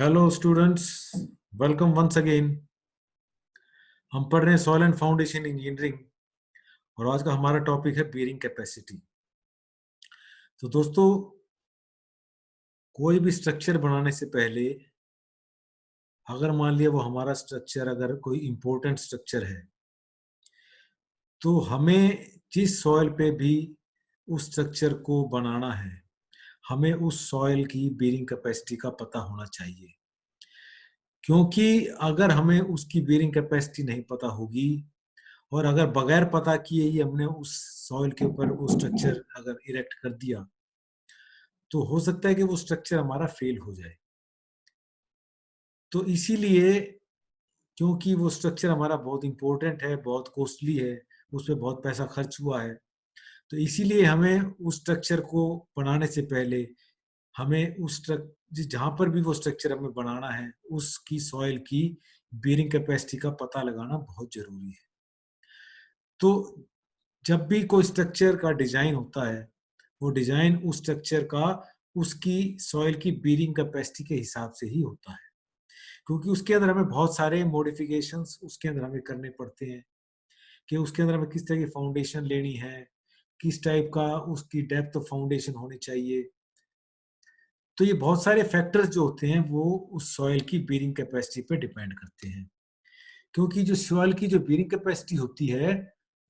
Hello students, welcome once again. हम पढ़ रहे हैं सॉइल एंड फाउंडेशन इंजीनियरिंग और आज का हमारा टॉपिक है बेयरिंग कैपेसिटी। तो दोस्तों, कोई भी स्ट्रक्चर बनाने से पहले अगर मान लिया वो हमारा स्ट्रक्चर अगर कोई इंपॉर्टेंट स्ट्रक्चर है तो हमें जिस सॉइल पे भी उस स्ट्रक्चर को बनाना है हमें उस सॉइल की बेयरिंग कैपेसिटी का पता होना चाहिए। क्योंकि अगर हमें उसकी बेयरिंग कैपेसिटी नहीं पता होगी और अगर बगैर पता किए ही हमने उस सॉइल के ऊपर वो स्ट्रक्चर अगर इरेक्ट कर दिया तो हो सकता है कि वो स्ट्रक्चर हमारा फेल हो जाए। तो इसीलिए, क्योंकि वो स्ट्रक्चर हमारा बहुत इंपॉर्टेंट है, बहुत कॉस्टली है, उस पर बहुत पैसा खर्च हुआ है, तो इसीलिए हमें उस स्ट्रक्चर को बनाने से पहले हमें उस जहाँ पर भी वो स्ट्रक्चर हमें बनाना है उसकी सॉइल की बेयरिंग कैपेसिटी का पता लगाना बहुत जरूरी है। तो जब भी कोई स्ट्रक्चर का डिजाइन होता है वो डिजाइन उस स्ट्रक्चर का उसकी सॉइल की बेयरिंग कैपेसिटी के हिसाब से ही होता है, क्योंकि उसके अंदर हमें बहुत सारे मॉडिफिकेशंस उसके अंदर हमें करने पड़ते हैं कि उसके अंदर हमें किस तरह की फाउंडेशन लेनी है, किस टाइप का उसकी डेप्थ ऑफ फाउंडेशन होनी चाहिए। तो ये बहुत सारे फैक्टर्स जो होते हैं वो उस सॉइल की बेयरिंग कैपेसिटी पे डिपेंड करते हैं, क्योंकि जो सॉइल की जो बेयरिंग कैपेसिटी होती है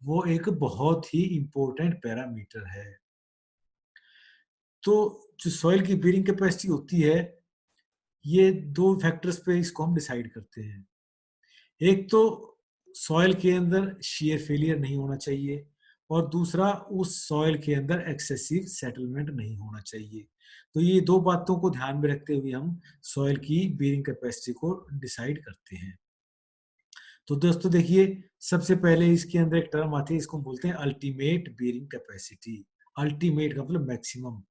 वो एक बहुत ही इंपॉर्टेंट पैरामीटर है। तो जो सॉइल की बेयरिंग कैपेसिटी होती है ये दो फैक्टर्स पे इसको हम डिसाइड करते हैं। एक तो सॉइल के अंदर शेयर फेलियर नहीं होना चाहिए और दूसरा उस सॉइल के अंदर एक्सेसिव सेटलमेंट नहीं होना चाहिए। तो ये दो बातों को ध्यान में रखते हुए हम सॉइल की बेयरिंग कैपेसिटी को डिसाइड करते हैं। तो दोस्तों देखिए, सबसे पहले इसके अंदर एक टर्म आती है, इसको हम बोलते हैं अल्टीमेट बेयरिंग कैपेसिटी। अल्टीमेट का मतलब मैक्सिमम।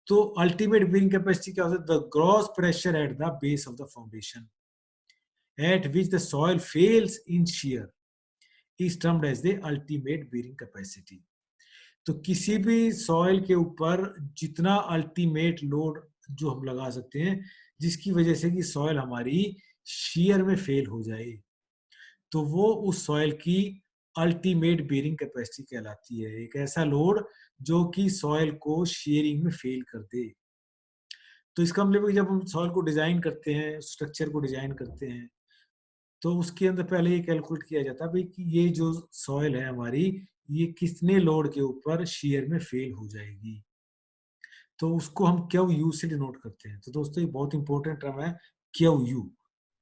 तो अल्टीमेट बेयरिंग कैपेसिटी क्या होता है? The gross pressure at the base of the foundation at which the soil fails in shear is termed as the ultimate bearing capacity। तो किसी भी soil के ऊपर जितना अल्टीमेट लोड जो हम लगा सकते हैं जिसकी वजह से कि सॉइल हमारी shear में फेल हो जाए, तो वो उस सॉइल की अल्टीमेट बेयरिंग कैपेसिटी कहलाती है। एक ऐसा लोड जो कि सॉइल को शेयरिंग में फेल कर दे। तो इसका मतलब जब हम सॉइल को डिजाइन करते हैं, स्ट्रक्चर को डिजाइन करते हैं, तो उसके अंदर पहले ये कैलकुलेट किया जाता है भाई कि ये जो सॉइल है हमारी ये कितने लोड के ऊपर शेयर में फेल हो जाएगी। तो उसको हम क्यू यू से डिनोट करते हैं। तो दोस्तों ये बहुत इंपॉर्टेंट टर्म है क्यू यू।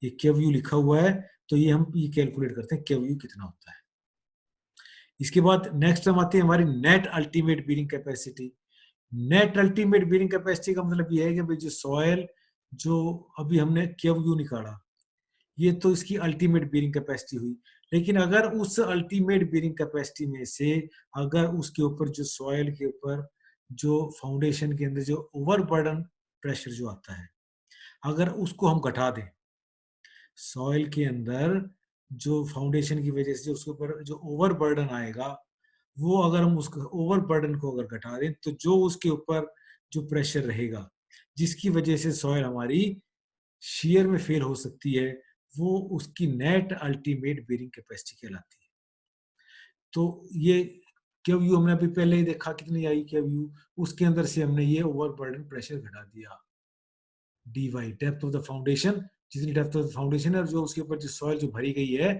ये क्यू यू लिखा हुआ है, तो ये हम ये कैलकुलेट करते हैं क्यू यू कितना होता है। इसके बाद नेक्स्ट टर्म आती है हमारी net ultimate bearing capacity. Net ultimate bearing capacity का मतलब ये है कि भाई जो सॉइल जो अभी हमने क्यू यू निकाला ये तो इसकी अल्टीमेट बीयरिंग कैपेसिटी हुई, लेकिन अगर उस अल्टीमेट बीयरिंग कैपेसिटी में से अगर उसके ऊपर जो सॉइल के ऊपर जो फाउंडेशन के अंदर जो ओवरबर्डन प्रेशर जो आता है अगर उसको हम घटा दें, सॉइल के अंदर जो फाउंडेशन की वजह से जो उसके ऊपर जो ओवरबर्डन आएगा वो अगर हम उसको ओवरबर्डन को अगर घटा दें तो जो उसके ऊपर जो प्रेशर रहेगा जिसकी वजह से सॉइल हमारी शेयर में फेल हो सकती है वो उसकी नेट अल्टीमेट बेयरिंग कैपेसिटी कहलाती है। तो ये क्यू यू हमने अभी पहले ही देखा कितनी आई क्यू यू, उसके अंदर से हमने ये ओवरबर्डन प्रेशर घटा दिया D Y depth of the foundation. जितनी डेप्थ ऑफ द फाउंडेशन है जो उसके ऊपर जो सॉइल जो भरी गई है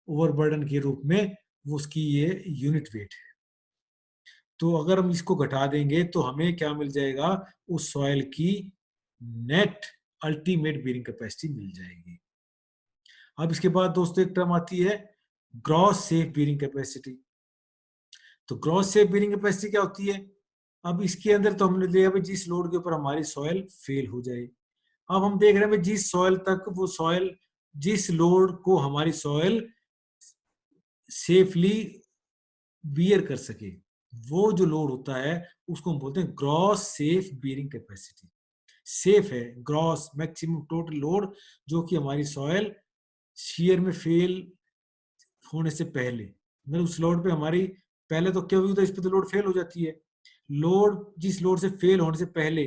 ओवरबर्डन के रूप में वो उसकी ये यूनिट वेट है। तो अगर हम इसको घटा देंगे तो हमें क्या मिल जाएगा? उस सॉइल की नेट अल्टीमेट बेयरिंग कैपेसिटी मिल जाएगी। अब इसके बाद दोस्तों एक टर्म आती है ग्रॉस सेफ बेयरिंग कैपेसिटी। तो ग्रॉस सेफ बेयरिंग कैपेसिटी क्या होती है? अब इसके अंदर तो हमने लिया भाई जिस लोड के ऊपर हमारी सॉइल फेल हो जाए। अब हम देख रहे हैं भाई जिस सॉइल तक वो सॉइल जिस लोड को हमारी सॉइल सेफली बियर कर सके वो जो लोड होता है उसको हम बोलते हैं gross safe bearing capacity. Safe है ग्रॉस मैक्सिमम टोटल लोड जो कि हमारी सॉइल शेयर में फेल होने से पहले, मतलब उस लोड पे हमारी पहले तो क्या हुई तो इस पे तो लोड फेल हो जाती है। लोड जिस लोड से फेल होने से पहले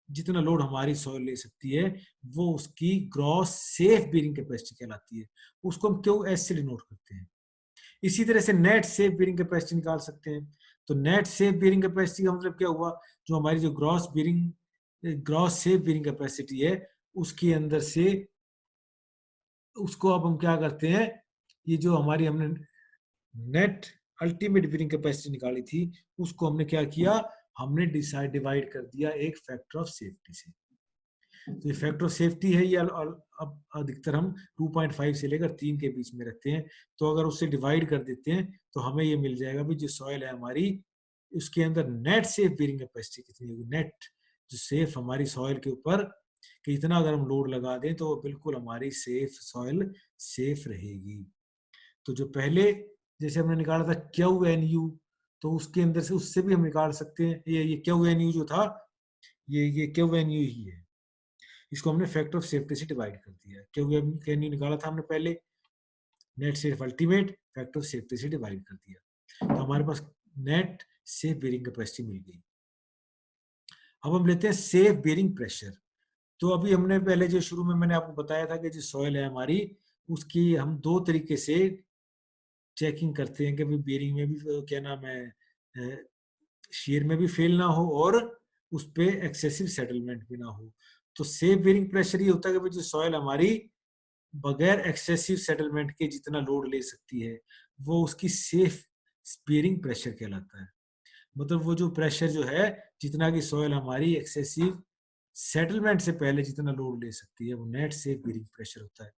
जितना लोड हमारी सॉइल ले सकती है वो उसकी ग्रॉस सेफ बेरिंग कैपेसिटी कहलाती है। उसको हम क्यू एस से डिनोट करते हैं। इसी तरह से नेट सेफ बेरिंग कैपेसिटी निकाल सकते हैं। तो नेट सेफ बेरिंग कैपेसिटी का मतलब क्या हुआ, जो हमारी जो ग्रॉस सेफ बेरिंग कैपेसिटी है उसके अंदर से उसको अब हम क्या करते हैं, ये जो हमारी हमने नेट अल्टीमेट बेरिंग कैपेसिटी निकाली थी उसको हमने क्या किया, हमने डिवाइड कर दिया एक फैक्टर ऑफ सेफ्टी से। तो ये फैक्टर ऑफ सेफ्टी है, ये अब अधिकतर हम 2.5 से लेकर 3 के बीच में रखते हैं। तो अगर उससे डिवाइड कर देते हैं तो हमें ये मिल जाएगा भी जो सॉइल है हमारी उसके अंदर नेट सेफ बेरिंग कैपेसिटी कितनी होगी, नेट जो सेफ हमारी सॉइल के ऊपर कि इतना अगर हम लोड लगा दें तो बिल्कुल हमारी सेफ सॉइल सेफ रहेगी। तो जो पहले जैसे हमने निकाला था क्यू एन यू, तो उसके अंदर से उससे भी हम निकाल सकते हैं, ये क्यू एन यू जो था ये क्यू एन यू ही है। इसको हमने फैक्टर ऑफ सेफ्टी से डिवाइड कर दिया, क्योंकि कैन यू निकाला था हमने पहले, net safe ultimate factor of safety से डिवाइड कर दिया, तो हमारे पास नेट सेफ बेरिंग कैपेसिटी मिल गई। अब हम लेते हैं सेफ बेरिंग प्रेशर। तो अभी हमने पहले जो शुरू में मैंने आपको बताया था कि जो सॉइल है हमारी उसकी हम दो तरीके से चेकिंग करते हैं कि भाई बेरिंग में भी क्या नाम है शेयर में भी फेल ना हो और उस पर एक्सेसिव सेटलमेंट भी ना हो। तो सेफ बेरिंग प्रेशर ये होता है कि भाई जो सॉइल हमारी बगैर एक्सेसिव सेटलमेंट के जितना लोड ले सकती है वो उसकी सेफ बेरिंग प्रेशर कहलाता है। मतलब वो जो प्रेशर जो है जितना की सॉइल हमारी एक्सेसिव सेटलमेंट से पहले जितना लोड ले सकती है वो नेट सेफ बेरिंग प्रेशर होता है।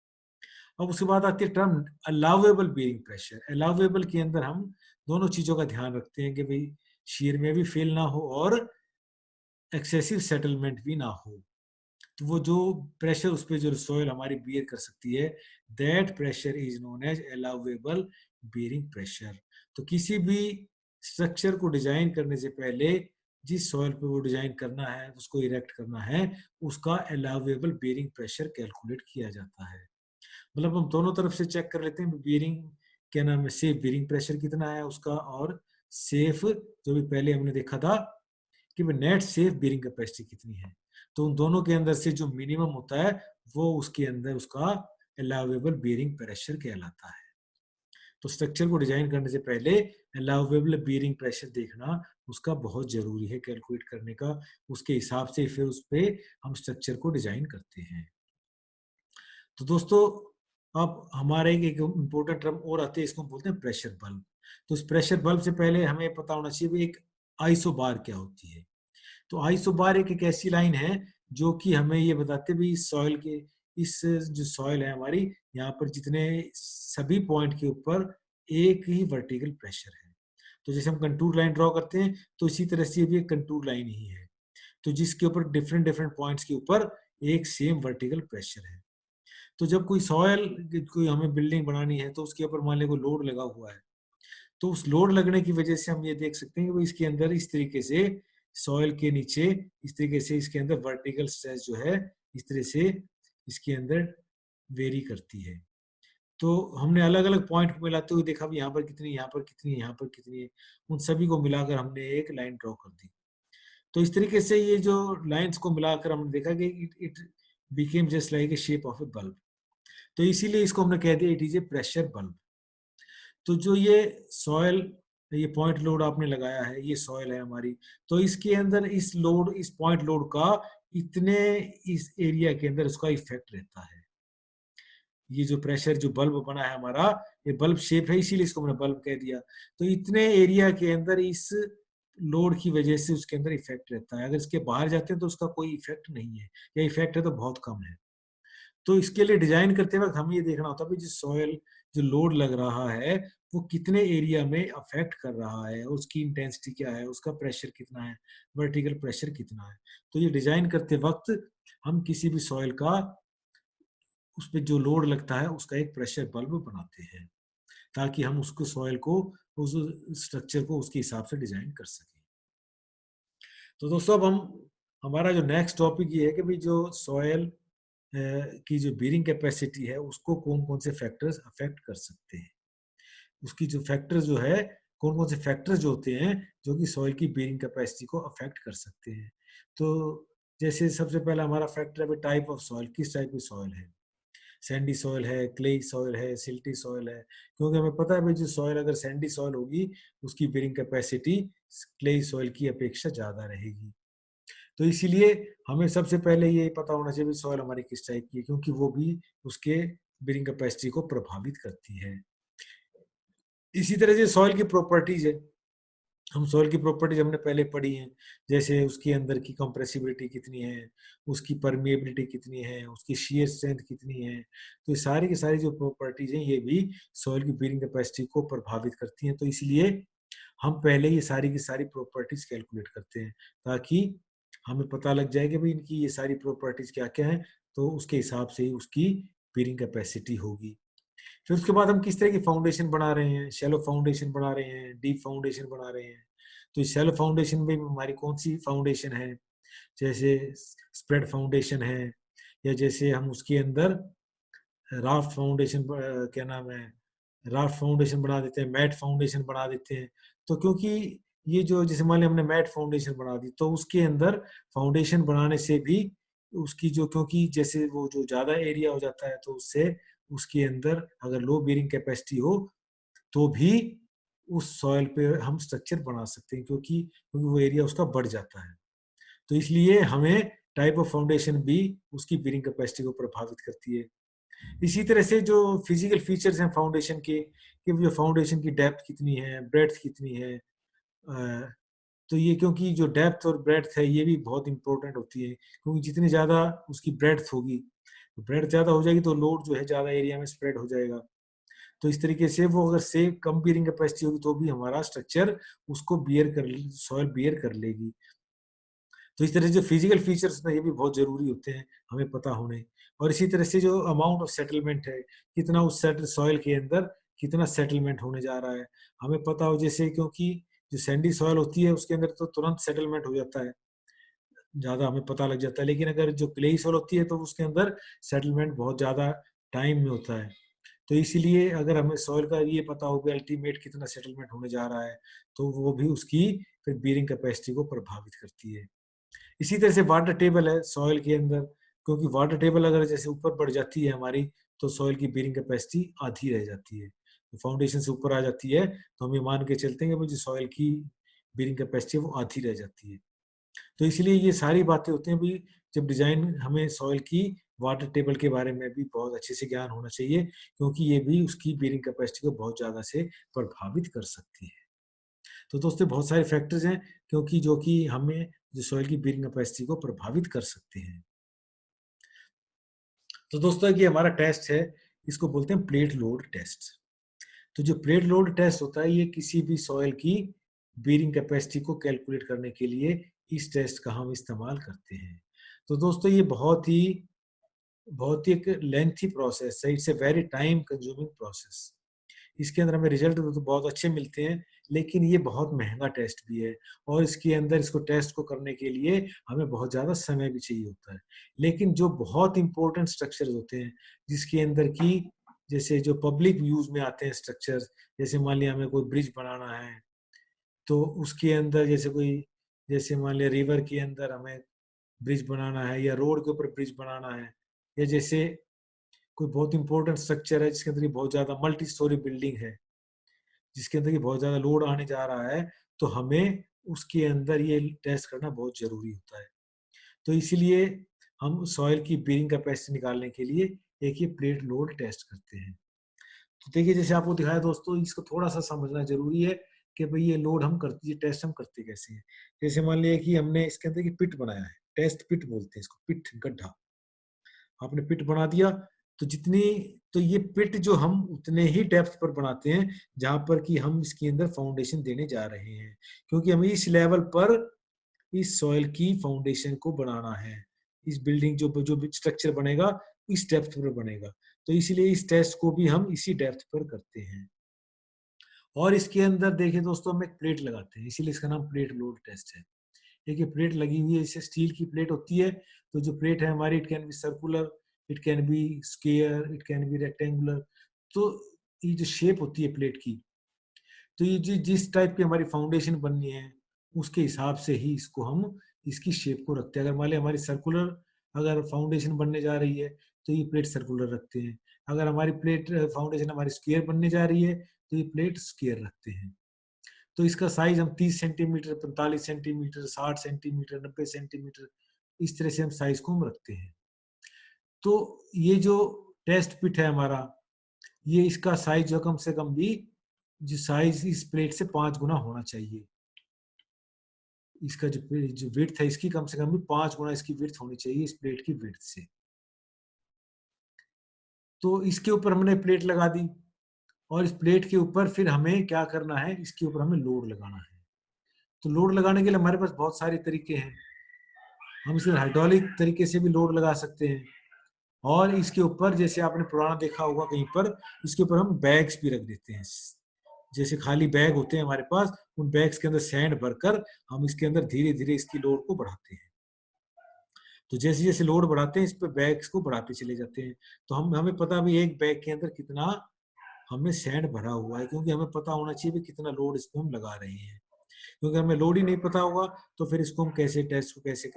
अब उसके बाद आती है term allowable bearing pressure. Allowable के अंदर हम दोनों चीजों का ध्यान रखते हैं कि भाई शीयर में भी फेल ना हो और एक्सेसिव सेटलमेंट भी ना हो। तो वो जो प्रेशर उस पर जो सॉइल हमारी बियर कर सकती है that pressure is known as allowable bearing pressure. तो किसी भी स्ट्रक्चर को डिजाइन करने से पहले जिस सॉइल पे वो डिजाइन करना है उसको इरेक्ट करना है उसका अलाउेबल बेरिंग प्रेशर कैलकुलेट किया जाता है। मतलब हम दोनों तरफ से चेक कर लेते हैं बेरिंग क्या नाम है सेफ बेरिंग प्रेशर कितना है उसका, और सेफ जो भी पहले हमने देखा था कि नेट सेफ बेरिंग कैपेसिटी कितनी है। तो उन दोनों के अंदर से जो मिनिमम होता है वो उसके अंदर उसका अलाउेबल बेरिंग प्रेशर कहलाता है। तो स्ट्रक्चर को डिजाइन करने से पहले अलाउेबल बेरिंग प्रेशर देखना उसका बहुत जरूरी है कैलकुलेट करने का। उसके हिसाब से फिर उस पर हम स्ट्रक्चर को डिजाइन करते हैं। तो दोस्तों अब हमारे एक इम्पोर्टेंट टर्म और आते हैं, इसको हम बोलते हैं प्रेशर बल्ब। तो इस प्रेशर बल्ब से पहले हमें पता होना चाहिए एक आइसो बार क्या होती है। तो आइसो बार एक ऐसी लाइन है जो कि हमें ये बताते भी सॉइल के इस जो सॉइल है हमारी यहाँ पर जितने सभी पॉइंट के ऊपर एक ही वर्टिकल प्रेशर है। तो जैसे हम कंटूर लाइन ड्रॉ करते हैं तो इसी तरह से ये भी एक कंटूर लाइन ही है, तो जिसके ऊपर डिफरेंट डिफरेंट पॉइंट्स के ऊपर एक सेम वर्टिकल प्रेशर है। तो जब कोई सॉयल कोई हमें बिल्डिंग बनानी है तो उसके ऊपर मान लीजिए कोई लोड लगा हुआ है, तो उस लोड लगने की वजह से हम ये देख सकते हैं कि इसके अंदर इस तरीके से सॉइल के नीचे इस तरीके से इसके अंदर वर्टिकल स्ट्रेस जो है इस तरह से इसके अंदर वेरी करती है। तो हमने अलग अलग पॉइंट को मिलाते हुए देखा भी यहाँ पर कितनी, यहाँ पर कितनी, यहाँ पर कितनी है, उन सभी को मिलाकर हमने एक लाइन ड्रॉ कर दी। तो इस तरीके से ये जो लाइंस को मिलाकर हमने देखा कि it became just like A shape of A bulb. तो इसीलिए इसको हमने कह दिया it is a pressure bulb. तो जो ये सॉयल ये पॉइंट लोड आपने लगाया है ये सॉयल है हमारी, तो इसके अंदर इस लोड इस पॉइंट लोड का इतने इस एरिया के अंदर उसका इफेक्ट रहता है। ये जो प्रेशर जो बल्ब बना है हमारा ये बल्ब शेप है इसीलिए इसको मैंने बल्ब कह दिया। तो इतने एरिया के अंदर इस लोड की वजह से उसके अंदर इफेक्ट रहता है। अगर इसके बाहर जाते हैं तो उसका कोई इफेक्ट नहीं है या इफेक्ट है तो बहुत कम है। तो इसके लिए डिजाइन करते वक्त हमें ये देखना होता है कि जो सॉयल जो लोड लग रहा है वो कितने एरिया में अफेक्ट कर रहा है, उसकी इंटेंसिटी क्या है, उसका प्रेशर कितना है, वर्टिकल प्रेशर कितना है। तो ये डिजाइन करते वक्त हम किसी भी सॉयल का उस पर जो लोड लगता है उसका एक प्रेशर बल्ब बनाते हैं ताकि हम उसको सॉयल को उस स्ट्रक्चर को उसके हिसाब से डिजाइन कर सकें। तो दोस्तों अब हम हमारा जो नेक्स्ट टॉपिक ये है कि भाई जो सॉयल की जो बीरिंग कैपेसिटी है उसको कौन कौन से फैक्टर्स अफेक्ट कर सकते हैं। उसकी जो फैक्टर्स जो है कौन कौन से फैक्टर्स जो होते हैं जो कि सॉइल की बीरिंग कैपेसिटी को अफेक्ट कर सकते हैं। तो जैसे सबसे पहला हमारा फैक्टर है टाइप ऑफ सॉइल, किस टाइप की सॉइल है, सैंडी सॉइल है, क्ले सॉइल है, सिल्टी सॉइल है। क्योंकि हमें पता है भाई जो सॉइल अगर सैंडी सॉइल होगी उसकी बेरिंग कैपेसिटी क्ले सॉइल की अपेक्षा ज्यादा रहेगी। तो इसीलिए हमें सबसे पहले ये पता होना चाहिए सॉइल हमारी किस टाइप की है, क्योंकि वो भी उसके बेरिंग कैपेसिटी को प्रभावित करती है। इसी तरह से सॉइल की प्रॉपर्टीज है, हम सॉइल की प्रॉपर्टीज हमने पहले पढ़ी हैं, जैसे उसके अंदर की कंप्रेसिबिलिटी कितनी है, उसकी परमेबिलिटी कितनी है, उसकी शियर स्ट्रेंथ कितनी है। तो ये सारी की सारी जो प्रॉपर्टीज हैं ये भी सॉइल की बेरिंग कैपेसिटी को प्रभावित करती हैं। तो इसलिए हम पहले ये सारी की सारी प्रॉपर्टीज कैलकुलेट करते हैं ताकि हमें पता लग जाए कि भाई इनकी ये सारी प्रॉपर्टीज क्या क्या है, तो उसके हिसाब से ही उसकी बेरिंग कैपेसिटी होगी। फिर उसके बाद हम किस तरह की फाउंडेशन बना रहे हैं, शैलो फाउंडेशन बना रहे हैं, डीप फाउंडेशन बना रहे हैं। तो शैलो फाउंडेशन में हमारी कौन सी फाउंडेशन है, जैसे स्प्रेड फाउंडेशन है, या जैसे हम उसके अंदर राफ्ट फाउंडेशन, क्या नाम है, राफ्ट फाउंडेशन बना देते हैं, मैट फाउंडेशन बना देते हैं। तो क्योंकि ये जो जैसे मान लिया हमने मैट फाउंडेशन बना दी तो उसके अंदर फाउंडेशन बनाने से भी उसकी जो, क्योंकि जैसे वो जो ज्यादा एरिया हो जाता है तो उससे उसके अंदर अगर लो बेरिंग कैपेसिटी हो तो भी उस सॉइल पे हम स्ट्रक्चर बना सकते हैं, क्योंकि क्योंकि वो एरिया उसका बढ़ जाता है। तो इसलिए हमें टाइप ऑफ फाउंडेशन भी उसकी बेरिंग कैपेसिटी को प्रभावित करती है। इसी तरह से जो फिजिकल फीचर्स हैं फाउंडेशन के, कि जो फाउंडेशन की डेप्थ कितनी है, ब्रेड्थ कितनी है, तो ये क्योंकि जो डेप्थ और ब्रेड्थ है ये भी बहुत इंपॉर्टेंट होती है, क्योंकि जितनी ज़्यादा उसकी ब्रेड्थ होगी, तो ब्रेड्थ ज़्यादा हो जाएगी तो लोड जो है ज़्यादा एरिया में स्प्रेड हो जाएगा। तो इस तरीके से वो अगर से कम बियरिंग कैपेसिटी होगी तो भी हमारा स्ट्रक्चर उसको बियर कर, सॉइल बियर कर लेगी। तो इस तरह से जो फिजिकल फीचर्स ना ये भी बहुत जरूरी होते हैं हमें पता होने। और इसी तरह से जो अमाउंट ऑफ सेटलमेंट है, कितना उस सॉइल के अंदर कितना सेटलमेंट होने जा रहा है, हमें पता हो। जैसे क्योंकि जो सैंडी सॉइल होती है उसके अंदर तो तुरंत सेटलमेंट हो जाता है, ज्यादा हमें पता लग जाता है, लेकिन अगर जो क्लेई सॉइल होती है तो उसके अंदर सेटलमेंट बहुत ज्यादा टाइम में होता है। तो इसीलिए अगर हमें सॉइल का ये पता होगा अल्टीमेट कितना सेटलमेंट होने जा रहा है, तो वो भी उसकी फिर बियरिंग कैपेसिटी को प्रभावित करती है। इसी तरह से वाटर टेबल है सॉइल के अंदर, क्योंकि वाटर टेबल अगर जैसे ऊपर बढ़ जाती है हमारी तो सॉइल की बेरिंग कैपेसिटी आधी रह जाती है। तो फाउंडेशन से ऊपर आ जाती है तो हम ये मान के चलते हैं कि जो सॉइल की बेरिंग कैपेसिटी है वो आधी रह जाती है। तो इसलिए ये सारी बातें होती हैं भी, जब डिजाइन हमें सॉइल की वाटर टेबल के बारे में भी बहुत अच्छे से ज्ञान होना चाहिए, क्योंकि ये भी उसकी बेरिंग कैपेसिटी को बहुत ज्यादा से प्रभावित कर सकती है। तो दोस्तों बहुत सारे फैक्टर्स हैं क्योंकि जो कि हमें जो सॉइल की बेरिंग कैपेसिटी को प्रभावित कर सकते हैं। तो दोस्तों ये हमारा टेस्ट है, इसको बोलते हैं प्लेट लोड टेस्ट। तो जो प्लेट लोड टेस्ट होता है ये किसी भी सॉइल की बेरिंग कैपेसिटी को कैलकुलेट करने के लिए इस टेस्ट का हम इस्तेमाल करते हैं। तो दोस्तों ये बहुत ही एक लेंथी प्रोसेस है, it's a very time consuming process. इसके अंदर हमें रिजल्ट तो बहुत अच्छे मिलते हैं, लेकिन ये बहुत महंगा टेस्ट भी है, और इसके अंदर इसको टेस्ट को करने के लिए हमें बहुत ज़्यादा समय भी चाहिए होता है। लेकिन जो बहुत इंपॉर्टेंट स्ट्रक्चर्स होते हैं जिसके अंदर की, जैसे जो पब्लिक यूज में आते हैं स्ट्रक्चर्स, जैसे मान लिया हमें कोई ब्रिज बनाना है तो उसके अंदर जैसे कोई, जैसे मान लिया रिवर के अंदर हमें ब्रिज बनाना है या रोड के ऊपर ब्रिज बनाना है, या जैसे कोई बहुत इंपॉर्टेंट स्ट्रक्चर है जिसके अंदर ये बहुत ज्यादा मल्टी स्टोरी बिल्डिंग है जिसके अंदर ये बहुत ज्यादा लोड आने जा रहा है, तो हमें उसके अंदर ये टेस्ट करना बहुत जरूरी होता है। तो इसीलिए हम सॉइल की बेरिंग कैपेसिटी निकालने के लिए एक ये प्लेट लोड टेस्ट करते हैं। तो देखिए जैसे आपको दिखाया दोस्तों, इसको थोड़ा सा समझना जरूरी है कि भाई ये लोड हम करते, ये टेस्ट हम करते कैसे हैं। जैसे मान लिया कि हमने इसके अंदर की पिट बनाया है, टेस्ट पिट बोलते हैं इसको, पिट गड्ढा आपने पिट बना दिया, तो जितनी, तो ये पिट जो हम उतने ही डेप्थ पर बनाते हैं जहां पर कि हम इसके अंदर फाउंडेशन देने जा रहे हैं, क्योंकि हमें इस लेवल पर इस सॉइल की फाउंडेशन को बनाना है। इस बिल्डिंग जो जो स्ट्रक्चर बनेगा इस डेप्थ पर बनेगा, तो इसलिए इस टेस्ट को भी हम इसी डेप्थ पर करते हैं। और इसके अंदर देखिए दोस्तों हम एक प्लेट लगाते हैं, इसीलिए इसका नाम प्लेट लोड टेस्ट है। देखिए प्लेट लगी हुई है, जैसे स्टील की प्लेट होती है, तो जो प्लेट है हमारी it can be circular, it can be square, it can be rectangular. तो ये जो शेप होती है प्लेट की, तो ये जिस टाइप की हमारी फाउंडेशन बननी है उसके हिसाब से ही इसको हम इसकी शेप को रखते हैं। अगर मान ली हमारी सर्कुलर अगर फाउंडेशन बनने जा रही है तो ये प्लेट सर्कुलर रखते हैं। अगर हमारी प्लेट फाउंडेशन हमारी स्क्वायर बनने जा रही है तो ये प्लेट स्क्वायर रखते हैं। तो इसका साइज हम 30 सेंटीमीटर, 45 सेंटीमीटर, 60 सेंटीमीटर, 90 सेंटीमीटर, इस तरह से हम साइज को हम रखते हैं। तो ये जो टेस्ट पिट है हमारा, ये इसका साइज जो कम से कम भी जो साइज इस प्लेट से 5 गुना होना चाहिए। इसका जो विड्थ है इसकी कम से कम भी 5 गुना इसकी विड्थ होनी चाहिए इस प्लेट की विड्थ से। तो इसके ऊपर हमने प्लेट लगा दी और इस प्लेट के ऊपर फिर हमें क्या करना है, इसके ऊपर हमें लोड लगाना है। तो लोड लगाने के लिए हमारे पास बहुत सारे तरीके हैं। हम इसे हाइड्रोलिक तरीके से भी लोड लगा सकते हैं और इसके ऊपर जैसे आपने पुराना देखा होगा कहीं पर, इसके ऊपर हम बैग्स भी रख देते हैं। जैसे खाली बैग होते हैं हमारे पास, उन बैग्स के अंदर सैंड भरकर हम इसके अंदर धीरे धीरे इसकी लोड को बढ़ाते हैं। तो जैसे जैसे लोड बढ़ाते हैं इस पे बैग्स को बढ़ाते चले जाते हैं। तो हमें पता भी एक बैग के अंदर कितना हमने सैंड भरा हुआ है, क्योंकि हमें पता होना चाहिए भी कितना लोड इस पे हम लगा रहे हैं। क्योंकि हमें लोड ही नहीं पता होगा तो फिर इसको हम कैसे टेस्ट को कैसे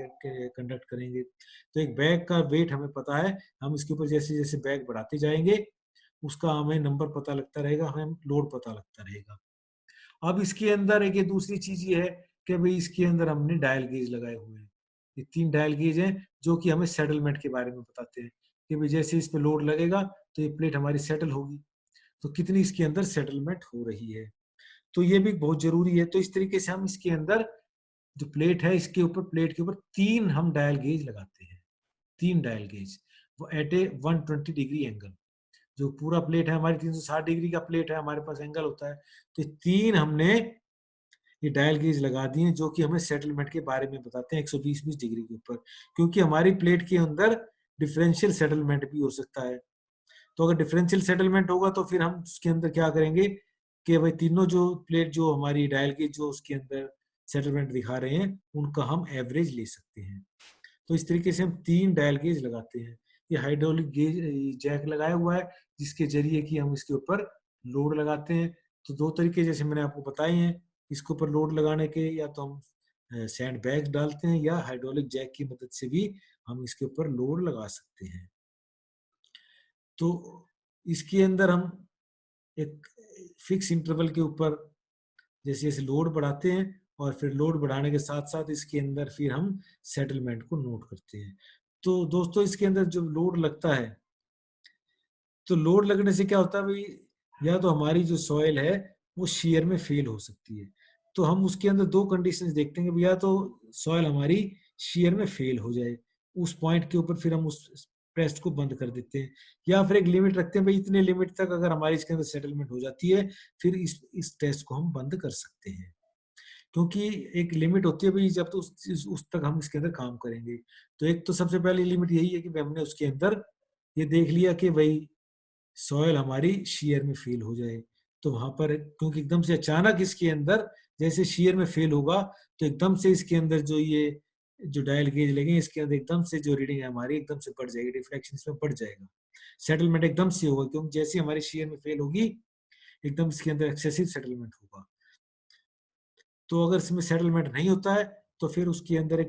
कंडक्ट करेंगे। तो एक बैग का वेट हमें पता है, हम इसके ऊपर जैसे जैसे बैग बढ़ाते जाएंगे उसका हमें नंबर पता लगता रहेगा, हमें लोड पता लगता रहेगा। अब इसके अंदर एक ये दूसरी चीज ये है कि भाई इसके अंदर हमने डायल गेज लगाए हुए हैं। ये 3 डायल गेज हैं जो कि हमें सेटलमेंट के बारे में बताते हैं कि भाई जैसे इस पे लोड लगेगा तो ये प्लेट हमारी सेटल होगी, तो कितनी इसके अंदर सेटलमेंट हो रही है। तो ये भी बहुत जरूरी है। तो इस तरीके से हम इसके अंदर जो प्लेट है इसके ऊपर, प्लेट के ऊपर 3 हम डायल गेज लगाते हैं। 3 डायल गेज, वो एट ए 120 डिग्री एंगल। जो पूरा प्लेट है हमारी 360 डिग्री का प्लेट है, हमारे पास एंगल होता है। तो 3 हमने ये डायल गेज लगा दिए हैं जो कि हमें सेटलमेंट के बारे में बताते हैं 120 डिग्री के ऊपर, क्योंकि हमारी प्लेट के अंदर डिफरेंशियल सेटलमेंट भी हो सकता है। तो अगर डिफरेंशियल सेटलमेंट होगा तो फिर हम उसके अंदर क्या करेंगे कि भाई तीनों जो प्लेट जो हमारी डायल गेज जो उसके अंदर सेटलमेंट दिखा रहे हैं उनका हम एवरेज ले सकते हैं। तो इस तरीके से हम 3 डायल गेज लगाते हैं। ये हाइड्रोलिक गेज जैक लगाया हुआ है जिसके जरिए कि हम इसके ऊपर लोड लगाते हैं। तो 2 तरीके जैसे मैंने आपको बताए हैं इसके ऊपर लोड लगाने के, या तो हम सैंड बैग डालते हैं या हाइड्रोलिक जैक की मदद से भी हम इसके ऊपर लोड लगा सकते हैं। तो इसके अंदर हम एक फिक्स इंटरवल के ऊपर जैसे जैसे लोड बढ़ाते हैं और फिर लोड बढ़ाने के साथ साथ इसके अंदर फिर हम सेटलमेंट को नोट करते हैं। तो दोस्तों इसके अंदर जो लोड लगता है, तो लोड लगने से क्या होता है भाई, या तो हमारी जो सॉइल है वो शेयर में फेल हो सकती है। तो हम उसके अंदर 2 कंडीशंस देखते हैं, या तो सॉइल हमारी शेयर में फेल हो जाए, उस पॉइंट के ऊपर फिर हम उस टेस्ट को बंद कर देते हैं, या फिर एक लिमिट रखते हैं भाई इतने लिमिट तक अगर हमारी इसके अंदर सेटलमेंट हो जाती है फिर इस टेस्ट को हम बंद कर सकते हैं। क्योंकि एक लिमिट होती है भाई जब तो उस तक हम इसके अंदर काम करेंगे। तो एक तो सबसे पहली लिमिट यही है कि हमने उसके अंदर ये देख लिया कि भाई सॉइल हमारी शेयर में फेल हो जाए। तो वहां पर क्योंकि एकदम से अचानक इसके अंदर जैसे शेयर में फेल होगा तो एकदम से इसके अंदर जो ये जो डायल गेज लगे इसके अंदर एकदम से जो रीडिंग है हमारी एकदम से बढ़ जाएगी, डिफ्लेक्शन इसमें बढ़ जाएगा, सेटलमेंट एकदम से होगा, क्योंकि जैसे हमारी शेयर में फेल होगी एकदम इसके अंदर एक्सेसिव सेटलमेंट होगा। तो अगर इसमें सेटलमेंट नहीं होता है तो फिर उसके अंदर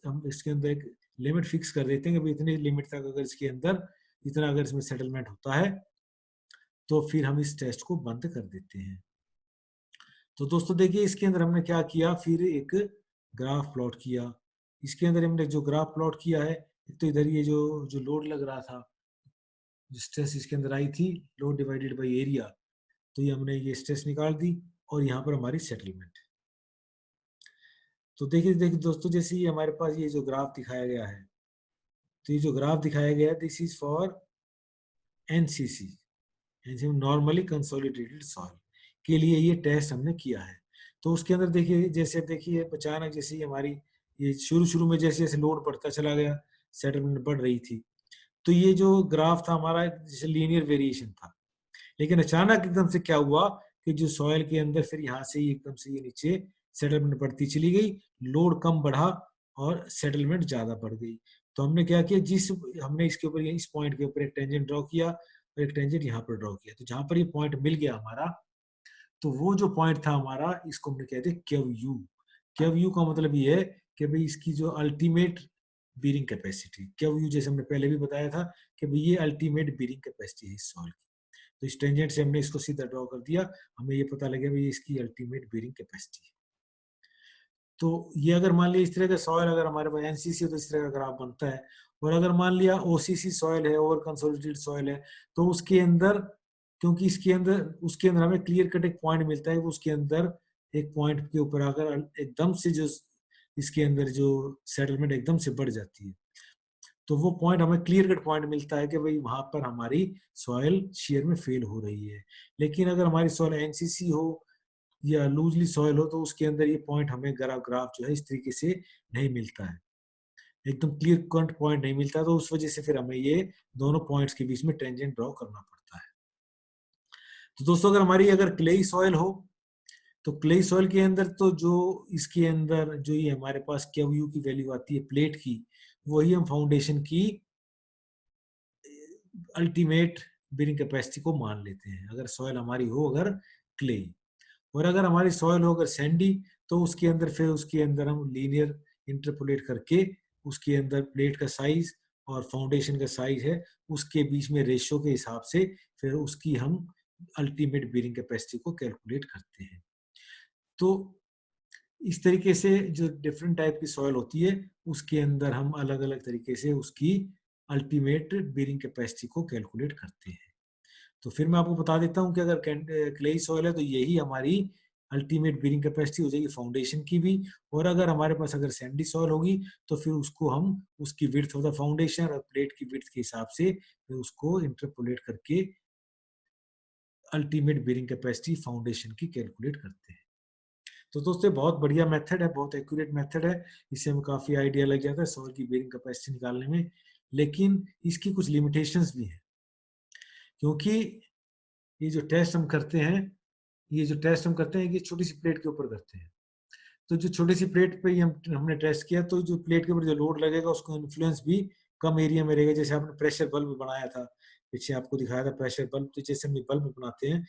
हम इसके अंदर एक लिमिट फिक्स कर देते हैं कि इतनी लिमिट तक अगर इसके अंदर इतना अगर इसमें सेटलमेंट होता है तो फिर हम इस टेस्ट को बंद कर देते हैं। तो दोस्तों देखिए इसके अंदर हमने क्या किया, फिर एक ग्राफ प्लॉट किया। इसके अंदर हमने जो ग्राफ प्लॉट किया है, एक तो इधर ये जो जो लोड लग रहा था, जो स्ट्रेस इसके अंदर आई थी, लोड डिवाइडेड बाई एरिया, तो ये हमने ये स्ट्रेस निकाल दी और यहाँ पर हमारी सेटलमेंट। तो देखिए देखिए दोस्तों जैसे ये हमारे पास ये जो ग्राफ दिखाया गया है, तो ये जो ग्राफ दिखाया गया है this is for NCC, normally consolidated soil के लिए ये टेस्ट हमने किया है। तो उसके अंदर देखिए जैसे देखिए अचानक जैसे ही हमारी ये शुरू शुरू में जैसे जैसे लोड बढ़ता चला गया, सेटलमेंट बढ़ रही थी, तो ये जो ग्राफ था हमारा जैसे लीनियर वेरिएशन था। लेकिन अचानक एकदम से क्या हुआ कि जो सॉइल के अंदर फिर यहाँ से ही एकदम से ये नीचे सेटलमेंट बढ़ती चली गई, लोड कम बढ़ा और सेटलमेंट ज्यादा बढ़ गई। तो हमने क्या किया, हमने इसके ऊपर इस पॉइंट के ऊपर एक टेंजेंट ड्रॉ किया और एक टेंजेंट यहाँ पर ड्रॉ किया। तो जहां पर ये पॉइंट मिल गया हमारा, तो वो जो पॉइंट था हमारा इसको हमने कहते हैं केव यू। केव यू का मतलब ये है कि भाई इसकी जो अल्टीमेट बीरिंग कैपेसिटी क्यू जैसे हमने पहले भी बताया था कि भाई ये अल्टीमेट बीरिंग कैपेसिटी है इस सॉइल की। तो इस टेंजेंट से हमने इसको सीधा ड्रॉ कर दिया, हमें ये पता लगे भाई इसकी अल्टीमेट बीरिंग कैपेसिटी है। तो ये अगर मान लिया इस तरह का सॉइल अगर हमारे पास एनसीसी हो तो इस तरह का ग्राफ बनता है। और अगर मान लिया ओसीसी सॉइल है, ओवर कंसोलिडेटेड सॉइल है, तो उसके अंदर, क्योंकि इसके अंदर उसके अंदर हमें क्लियर कट एक पॉइंट मिलता है, उसके अंदर एक पॉइंट के ऊपर अगर एकदम से जो इसके अंदर जो सेटलमेंट एकदम से बढ़ जाती है, तो वो पॉइंट हमें क्लियर कट पॉइंट मिलता है कि भाई वहां पर हमारी सॉइल शेयर में फेल हो रही है। लेकिन अगर हमारी सॉइल एनसीसी हो या लूजली सॉइल हो तो उसके अंदर ये पॉइंट हमें ग्राफ जो है इस तरीके से नहीं मिलता है, एकदम क्लियर कट पॉइंट नहीं मिलता, तो उस वजह से फिर हमें ये दोनों पॉइंट्स के बीच में टेंजेंट ड्रॉ करना पड़ता है। तो दोस्तों अगर हमारी अगर क्लेई सॉइल हो तो क्लेई सॉइल के अंदर तो जो इसके अंदर जो ये हमारे पास क्यू की वैल्यू आती है प्लेट की, वही हम फाउंडेशन की अल्टीमेट बीरिंग कैपेसिटी को मान लेते हैं अगर सॉइल हमारी हो अगर क्ले। और अगर हमारी सॉइल हो अगर सैंडी तो उसके अंदर फिर उसके अंदर हम लीनियर इंटरपोलेट करके उसके अंदर प्लेट का साइज और फाउंडेशन का साइज है उसके बीच में रेशियो के हिसाब से फिर उसकी हम अल्टीमेट बीरिंग कैपेसिटी को कैलकुलेट करते हैं। तो इस तरीके से जो डिफरेंट टाइप की सॉइल होती है उसके अंदर हम अलग अलग तरीके से उसकी अल्टीमेट बीरिंग कैपेसिटी को कैलकुलेट करते हैं। तो फिर मैं आपको बता देता हूँ कि अगर क्लेई सॉइल है तो यही हमारी अल्टीमेट बीरिंग कैपेसिटी हो जाएगी फाउंडेशन की भी। और अगर हमारे पास अगर सैंडी सॉइल होगी तो फिर उसको हम उसकी विड्थ ऑफ द फाउंडेशन और प्लेट की विड्थ के हिसाब से फिर उसको इंटरपोलेट करके अल्टीमेट बीरिंग कैपेसिटी फाउंडेशन की कैलकुलेट करते हैं। तो दोस्तों बहुत बढ़िया मेथड है, बहुत एक्यूरेट मेथड है, इससे हमें काफी आइडिया लग जाता है सॉइल की बीरिंग कैपेसिटी निकालने में। लेकिन इसकी कुछ लिमिटेशंस भी हैं, क्योंकि ये जो टेस्ट हम करते हैं ये छोटी सी प्लेट के ऊपर करते हैं। तो जो छोटी सी प्लेट पे हमने टेस्ट किया तो जो प्लेट के ऊपर जो लोड लगेगा उसको इन्फ्लुएंस भी कम एरिया में रहेगा। जैसे आपने प्रेशर बल्ब बनाया था, पीछे आपको दिखाया था प्रेशर बल्ब, तो जैसे हम बल्ब बनाते हैं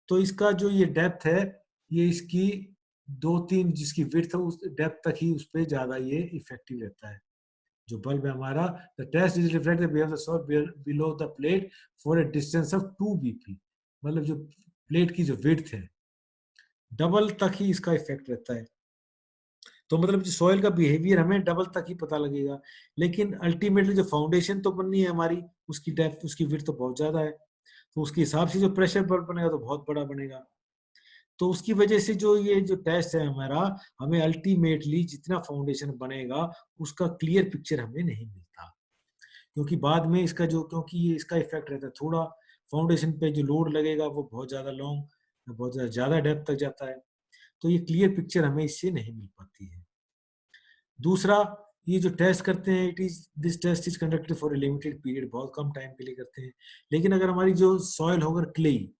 तो इसका जो ये डेप्थ है ये इसकी 2-3 जिसकी विड्थ है उस डेप्थ तक ही उस पर ज्यादा ये इफेक्टिव रहता है। जो बल्ब है हमारा, the test is reflected behind the soil below the plate for a distance of 2 BP, मतलब जो प्लेट की जो विड्थ है डबल तक ही इसका इफेक्ट रहता है। तो मतलब जो सॉइल का बिहेवियर हमें डबल तक ही पता लगेगा, लेकिन अल्टीमेटली जो फाउंडेशन तो बननी है हमारी उसकी डेप्थ उसकी विड्थ तो बहुत ज्यादा है, तो उसके हिसाब से जो प्रेशर बल्ब बनेगा तो बहुत बड़ा बनेगा। तो उसकी वजह से जो ये जो टेस्ट है हमारा, हमें अल्टीमेटली जितना फाउंडेशन बनेगा उसका क्लियर पिक्चर हमें नहीं मिलता, क्योंकि बाद में इसका जो क्योंकि ये इसका इफेक्ट रहता है थोड़ा, फाउंडेशन पे जो लोड लगेगा वो बहुत ज्यादा लॉन्ग बहुत ज्यादा डेप्थ तक जाता है, तो ये क्लियर पिक्चर हमें इससे नहीं मिल पाती है। दूसरा, ये जो टेस्ट करते हैं this test is conducted for a limited period, बहुत कम टाइम के लिए करते हैं। लेकिन अगर हमारी जो सॉइल होकर क्लेई,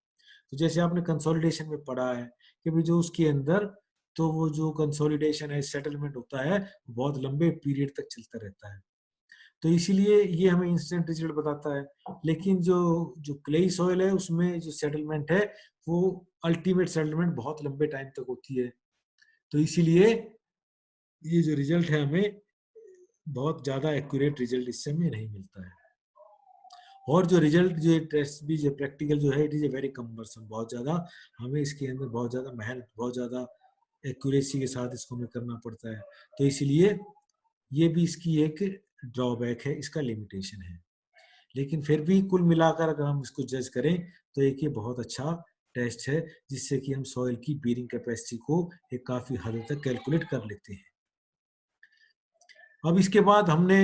तो जैसे आपने कंसोलिडेशन में पढ़ा है कि भाई जो उसके अंदर तो वो जो कंसोलिडेशन है सेटलमेंट होता है बहुत लंबे पीरियड तक चलता रहता है, तो इसीलिए ये हमें इंस्टेंट रिजल्ट बताता है। लेकिन जो जो क्लेई सॉइल है उसमें जो सेटलमेंट है वो अल्टीमेट सेटलमेंट बहुत लंबे टाइम तक होती है, तो इसीलिए ये जो रिजल्ट है हमें बहुत ज्यादा एक्यूरेट रिजल्ट इससे हमें नहीं मिलता है। और जो रिजल्ट जो टेस्ट भी जो प्रैक्टिकल जो है it is a very cumbersome, बहुत ज्यादा हमें इसके अंदर बहुत ज्यादा मेहनत बहुत ज्यादा एक्यूरेसी के साथ इसको हमें करना पड़ता है, तो इसलिए ये भी इसकी एक ड्रॉबैक है, इसका लिमिटेशन है। लेकिन फिर भी कुल मिलाकर अगर हम इसको जज करें तो एक ये बहुत अच्छा टेस्ट है जिससे कि हम सॉइल की बीरिंग कैपेसिटी को एक काफी हद तक कैलकुलेट कर लेते हैं। अब इसके बाद हमने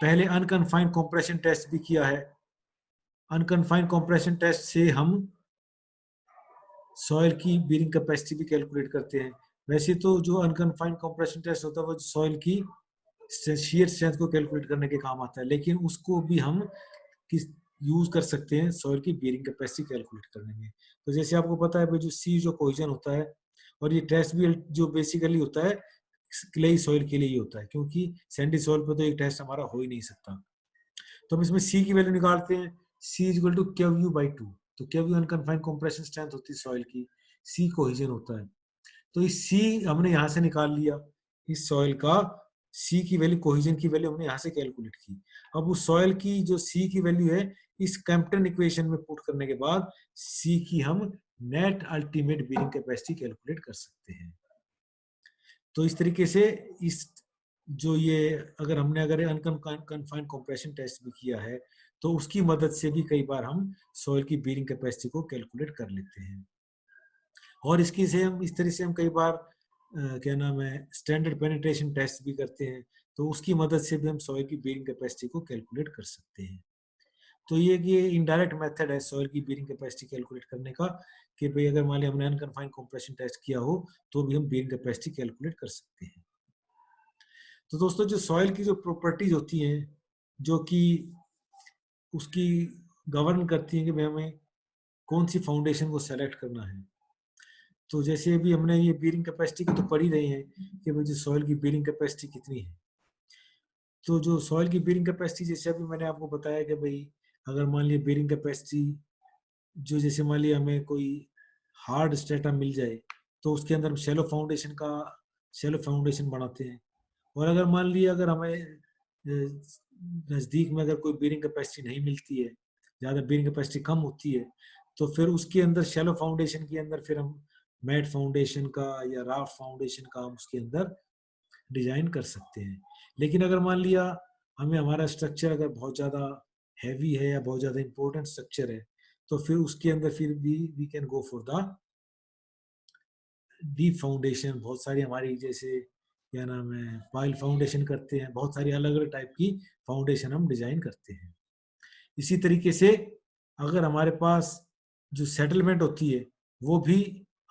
पहले अनकन्फाइंड कंप्रेशन टेस्ट भी किया है। अनकन्फाइंड कंप्रेशन टेस्ट से हम सॉइल की बीरिंग कैपेसिटी भी कैलकुलेट करते हैं। वैसे तो जो अनकन्फाइंड कंप्रेशन टेस्ट होता है वो सॉइल की शियर स्ट्रेंथ को कैलकुलेट करने के काम आता है, लेकिन उसको भी हम किस यूज कर सकते हैं सॉइल की बीरिंग कैपेसिटी कैलकुलेट करने में। तो जैसे आपको पता है जो सी जो कोहेजन होता है, और ये टेस्ट भी जो बेसिकली होता है क्लेई सॉइल के लिए ही होता है, क्योंकि सैंडी सॉइल पे तो एक टेस्ट हमारा हो ही नहीं सकता। तो हम इसमें सी की वैल्यू निकालते हैं, सी इज इक्वल टू Q/2। तो Q अनकन्फाइंड कंप्रेशन स्ट्रेंथ होती है सॉइल की, सी कोहेजन होता है। तो इस सी हमने यहाँ से निकाल लिया, इस सॉइल का सी की वैल्यू, कोहिजन की वैल्यू हमने यहाँ से कैलकुलेट की। अब उस सॉइल की जो सी की वैल्यू है इस कैम्पटन इक्वेशन में पुट करने के बाद सी की हम net ultimate bearing capacity calculate कर सकते हैं। तो इस तरीके से इस जो ये अगर अनकन्फाइंड कंप्रेशन टेस्ट भी किया है तो उसकी मदद से भी कई बार हम सॉइल की बीयरिंग कैपेसिटी को कैलकुलेट कर लेते हैं। और इसकी से हम इस तरह से हम कई बार क्या नाम है स्टैंडर्ड पेनिट्रेशन टेस्ट भी करते हैं, तो उसकी मदद से भी हम सॉइल की बीयरिंग कैपेसिटी को कैलकुलेट कर सकते हैं। तो ये इनडायरेक्ट मेथड है सॉइल की बीयरिंग कैपेसिटी कैलकुलेट करने का, कि भाई अगर मान लिया हमने अनकन्फाइंड कंप्रेशन टेस्ट किया हो तो भी हम बीयरिंग कैपेसिटी कैलकुलेट कर सकते हैं। तो दोस्तों जो सॉइल की जो प्रॉपर्टीज होती हैं जो कि उसकी गवर्न करती हैं कि भाई हमें कौन सी फाउंडेशन को सेलेक्ट करना है, तो जैसे अभी हमने ये बीयरिंग कैपेसिटी की तो पढ़ ही रहे हैं कि भाई जो सॉइल की बीयरिंग कैपेसिटी कितनी है। तो जो सॉइल की बीयरिंग कैपेसिटी जैसे अभी मैंने आपको बताया कि भाई अगर मान लिया बीयरिंग कैपेसिटी जो जैसे मान लिया हमें कोई हार्ड स्ट्रेटा मिल जाए तो उसके अंदर हम शैलो फाउंडेशन बनाते हैं। और अगर मान लिया अगर हमें नज़दीक में अगर कोई बीयरिंग कैपेसिटी नहीं मिलती है, ज़्यादा बीयरिंग कैपेसिटी कम होती है, तो फिर उसके अंदर शैलो फाउंडेशन के अंदर फिर हम मैट फाउंडेशन का या राफ्ट फाउंडेशन का हम उसके अंदर डिजाइन कर सकते हैं। लेकिन अगर मान लिया हमें हमारा स्ट्रक्चर अगर बहुत ज़्यादा हैवी है या बहुत ज़्यादा इंपॉर्टेंट स्ट्रक्चर है तो फिर उसके अंदर फिर we can go for the deep foundation. बहुत सारी हमारी जैसे क्या नाम है पाइल फाउंडेशन करते हैं, बहुत सारी अलग अलग टाइप की फाउंडेशन हम डिजाइन करते हैं। इसी तरीके से अगर हमारे पास जो सेटलमेंट होती है वो भी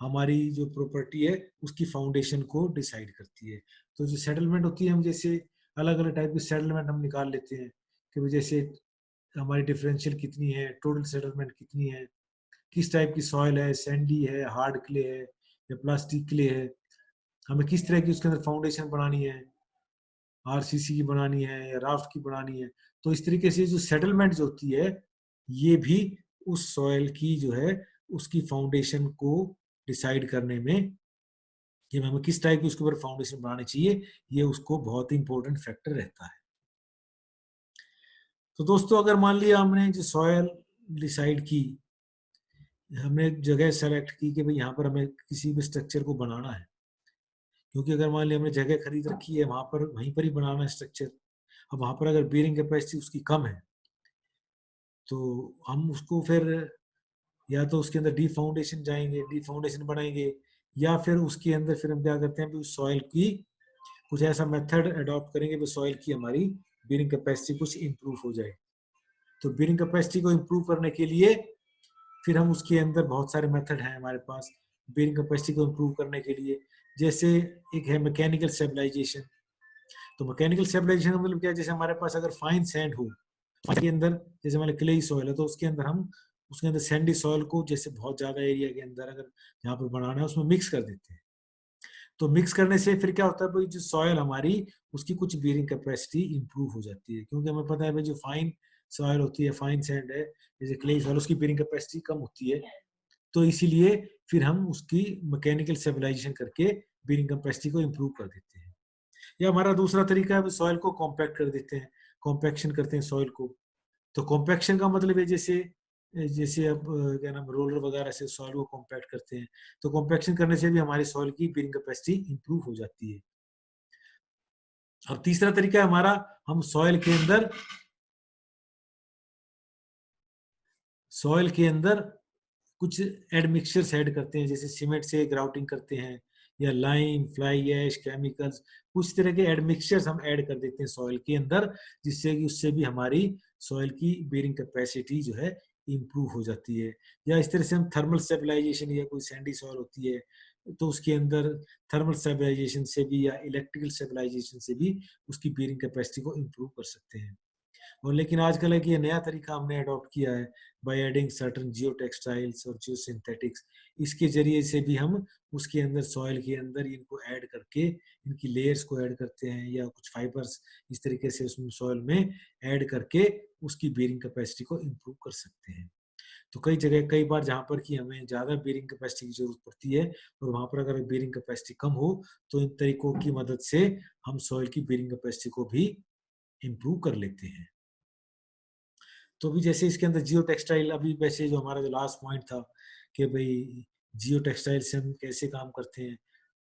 हमारी जो प्रॉपर्टी है उसकी फाउंडेशन को डिसाइड करती है। तो जो सेटलमेंट होती है हम जैसे अलग अलग टाइप की सेटलमेंट हम निकाल लेते हैं कि जैसे हमारी डिफरेंशियल कितनी है, टोटल सेटलमेंट कितनी है, किस टाइप की सॉइल है, सैंडी है, हार्ड क्ले है या प्लास्टिक क्ले है, हमें किस तरह की उसके अंदर फाउंडेशन बनानी है, आरसीसी की बनानी है या राफ्ट की बनानी है। तो इस तरीके से जो सेटलमेंट जो होती है ये भी उस सॉइल की जो है उसकी फाउंडेशन को डिसाइड करने में कि हमें किस टाइप की उसके ऊपर फाउंडेशन बनानी चाहिए, ये उसको बहुत ही इंपॉर्टेंट फैक्टर रहता है। तो दोस्तों अगर मान लिया हमने जो सॉइल डिसाइड की, हमने एक जगह सेलेक्ट की कि भाई यहाँ पर हमें किसी भी स्ट्रक्चर को बनाना है, क्योंकि अगर मान लिया हमने जगह खरीद रखी है वहां पर वहीं पर ही बनाना है स्ट्रक्चर, अब वहां पर अगर बीयरिंग कैपेसिटी उसकी कम है तो हम उसको फिर या तो उसके अंदर डी फाउंडेशन जाएंगे, डी फाउंडेशन बनाएंगे, या फिर उसके अंदर फिर हम क्या करते हैं उस सॉइल की कुछ ऐसा मेथड अडॉप्ट करेंगे कि सॉइल की हमारी बीयरिंग कैपेसिटी कुछ इंप्रूव हो जाए। तो बीयरिंग कैपेसिटी को इंप्रूव करने के लिए फिर हम उसके अंदर बहुत सारे मेथड हैं हमारे पास बीयरिंग कैपेसिटी को इंप्रूव करने के लिए। जैसे एक है मैकेनिकल स्टेबलाइजेशन। तो मैकेनिकल स्टेबलाइजेशन का मतलब क्या है, जैसे हमारे पास अगर फाइन सैंड हो के अंदर, जैसे हमारे क्लेई सॉइल है तो उसके अंदर हम उसके अंदर सैंडी सॉइल को जैसे बहुत ज्यादा एरिया के अंदर अगर यहाँ पर बनाना है उसमें मिक्स कर देते हैं। तो मिक्स करने से फिर क्या होता है भाई जो सॉइल हमारी उसकी कुछ बीयरिंग कैपेसिटी इंप्रूव हो जाती है, क्योंकि हमें पता है भाई जो फाइन सॉइल होती है, फाइन सैंड है जैसे क्ले सॉइल, उसकी बीयरिंग कैपेसिटी कम होती है। तो इसीलिए फिर हम उसकी मैकेनिकल स्टेबलाइजेशन करके बीयरिंग कैपेसिटी को इंप्रूव कर देते हैं। या हमारा दूसरा तरीका है सॉइल को कॉम्पैक्ट कर देते हैं, कॉम्पैक्शन करते हैं सॉइल को। तो कॉम्पैक्शन का मतलब है जैसे जैसे अब क्या नाम रोलर वगैरह से सॉइल को कॉम्पैक्ट करते हैं, तो कॉम्पैक्शन करने से भी हमारी सॉइल की बीयरिंग कैपेसिटी इंप्रूव हो जाती है। और तीसरा तरीका है हमारा, हम सॉइल के अंदर कुछ एडमिक्सचर्स ऐड करते हैं, जैसे सीमेंट से ग्राउटिंग करते हैं या लाइम, फ्लाई ऐश, केमिकल्स, कुछ तरह के एडमिक्सचर्स हम ऐड कर देते हैं सॉइल के अंदर, जिससे कि उससे भी हमारी सॉइल की बेरिंग कैपेसिटी जो है इंप्रूव हो जाती है। या इस तरह से हम थर्मल स्टेबलाइजेशन, या कोई सैंडी सॉइल होती है तो उसके अंदर थर्मल स्टेबलाइजेशन से भी या इलेक्ट्रिकल स्टेबलाइजेशन से भी उसकी बेरिंग कैपेसिटी को इंप्रूव कर सकते हैं। और लेकिन आजकल एक ये नया तरीका हमने अडॉप्ट किया है by adding certain Jio textiles और जियो सिंथेटिक्स। इसके जरिए से भी हम उसके अंदर सॉइल के अंदर इनको ऐड करके इनकी लेयर्स को ऐड करते हैं, या कुछ फाइबर्स इस तरीके से उसमें सॉइल में ऐड करके उसकी बेरिंग कैपेसिटी को इम्प्रूव कर सकते हैं। तो कई जगह कई बार जहाँ पर कि हमें ज़्यादा बेरिंग कैपेसिटी की ज़रूरत पड़ती है और वहाँ पर अगर बेरिंग कैपेसिटी कम हो तो इन तरीकों की मदद से हम सॉइल की बेरिंग कैपेसिटी को भी इम्प्रूव कर लेते हैं। तो अभी जैसे इसके अंदर जियो टेक्सटाइल, अभी वैसे जो हमारा जो लास्ट पॉइंट था कि भाई जियो टेक्सटाइल से हम कैसे काम करते हैं,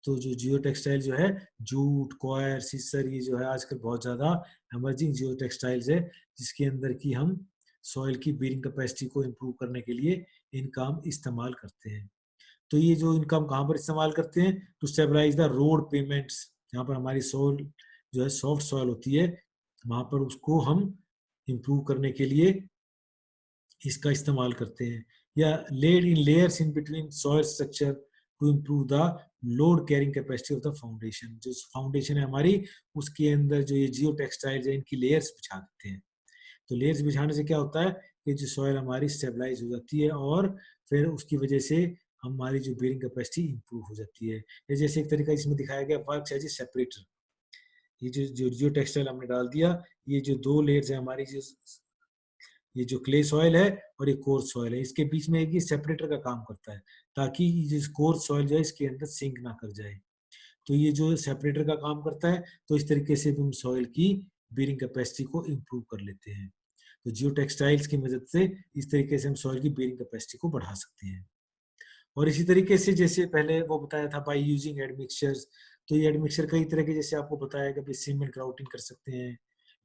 तो जो जियो टेक्सटाइल जो है, जूट, कॉयर, सीसर, ये जो है आजकल बहुत ज़्यादा इमर्जिंग जियो टेक्सटाइल्स है, जिसके अंदर की हम सॉइल की बेरिंग कैपेसिटी को इम्प्रूव करने के लिए इनका हम इस्तेमाल करते हैं। तो ये जो इनका हम कहाँ पर इस्तेमाल करते हैं, to stabilise the road pavements, जहाँ पर हमारी सॉइल जो है सॉफ्ट सॉइल होती है, वहाँ पर उसको हम इम्प्रूव करने के लिए इसका इस्तेमाल करते हैं। या laid in layers in between soil structure to improve the load carrying capacity of the foundation, जो फाउंडेशन है हमारी उसके अंदर जो ये जियो टेक्सटाइल है इनकी लेयर्स बिछा देते हैं। तो लेयर्स बिछाने से क्या होता है कि जो सॉइल हमारी स्टेबलाइज हो जाती है और फिर उसकी वजह से हमारी जो बेरिंग कैपेसिटी इंप्रूव हो जाती है। ये जैसे एक तरीका इसमें दिखाया गया, वर्क एज ए सेपरेटर। ये जो जो जियो टेक्सटाइल हमने डाल दिया, ये जो दो लेयर्स है हमारी, जो ये जो क्ले सॉइल है और ये कोर्स सॉइल है, इसके बीच में एक ये सेपरेटर का काम करता है, ताकि ये कोर्स सॉइल जो है इसके अंदर सिंक ना कर जाए। तो ये जो सेपरेटर का काम करता है, तो इस तरीके से हम सॉइल की बेरिंग कैपेसिटी को इम्प्रूव कर लेते हैं। तो जियो टेक्सटाइल्स की मदद से इस तरीके से हम सॉइल की बेरिंग कैपेसिटी को बढ़ा सकते हैं। और इसी तरीके से जैसे पहले वो बताया था बाय यूजिंग एडमिक्सचर्स, तो ये एडमिक्सचर कई तरह के, जैसे आपको बताया कि सीमेंट ग्राउटिंग कर सकते हैं,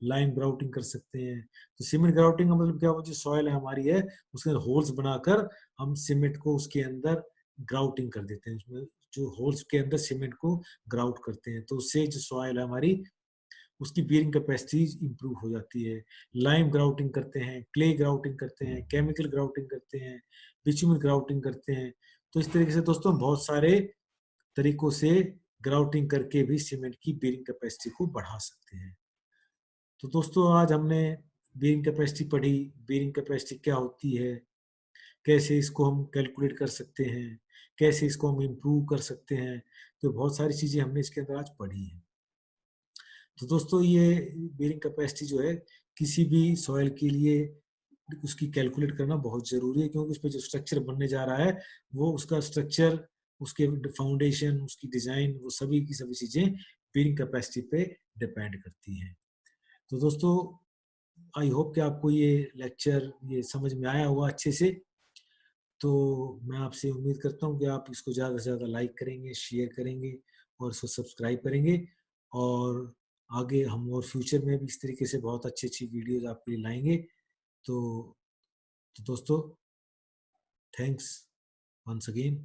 लाइम ग्राउटिंग कर सकते हैं। तो सीमेंट ग्राउटिंग का मतलब क्या हुआ, जो सॉइल है हमारी है उसके अंदर होल्स बनाकर हम सीमेंट को उसके अंदर ग्राउटिंग कर देते हैं, उसमें जो होल्स के अंदर सीमेंट को ग्राउट करते हैं, तो उससे जो सॉइल है हमारी उसकी बेरिंग कैपेसिटी इंप्रूव हो जाती है। लाइम ग्राउटिंग करते हैं, क्ले ग्राउटिंग करते हैं, केमिकल ग्राउटिंग करते हैं, बिचुमन ग्राउटिंग करते हैं। तो इस तरीके से दोस्तों बहुत सारे तरीकों से ग्राउटिंग करके भी सीमेंट की बेरिंग कैपेसिटी को बढ़ा सकते हैं। तो दोस्तों आज हमने बेरिंग कैपेसिटी पढ़ी, बेरिंग कैपेसिटी क्या होती है, कैसे इसको हम कैलकुलेट कर सकते हैं, कैसे इसको हम इम्प्रूव कर सकते हैं। तो बहुत सारी चीजें हमने इसके अंदर आज पढ़ी हैं। तो दोस्तों ये बेरिंग कैपेसिटी जो है किसी भी सॉइल के लिए उसकी कैलकुलेट करना बहुत जरूरी है, क्योंकि उस पर जो स्ट्रक्चर बनने जा रहा है वो उसका स्ट्रक्चर, उसके फाउंडेशन, उसकी डिजाइन, वो सभी की सभी चीजें बेरिंग कैपेसिटी पे डिपेंड करती हैं। तो दोस्तों आई होप कि आपको ये लेक्चर ये समझ में आया होगा अच्छे से। तो मैं आपसे उम्मीद करता हूँ कि आप इसको ज़्यादा से ज़्यादा लाइक करेंगे, शेयर करेंगे और इसको सब्सक्राइब करेंगे। और आगे हम और फ्यूचर में भी इस तरीके से बहुत अच्छी अच्छी वीडियोस आपके लिए लाएंगे। तो, तो दोस्तों थैंक्स वंस अगेन।